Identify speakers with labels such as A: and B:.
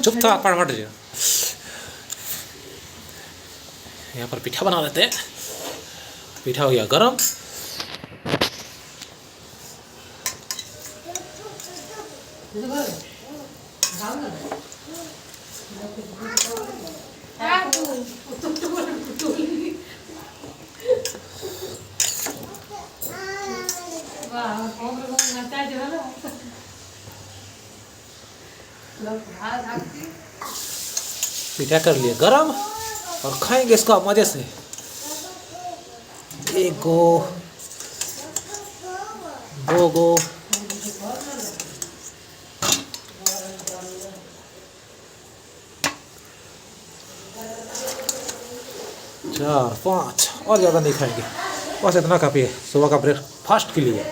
A: चुप था पर हट जाओ। यहाँ पर पीठा बना देते हैं। पीठा हो गया गरम। पीठा कर लिए गरम और खाएंगे इसको मजे से। एक गो, दो गो, 4, 5 और ज़्यादा नहीं खाएंगे। बस इतना काफ़ी है सुबह का ब्रेकफास्ट के लिए।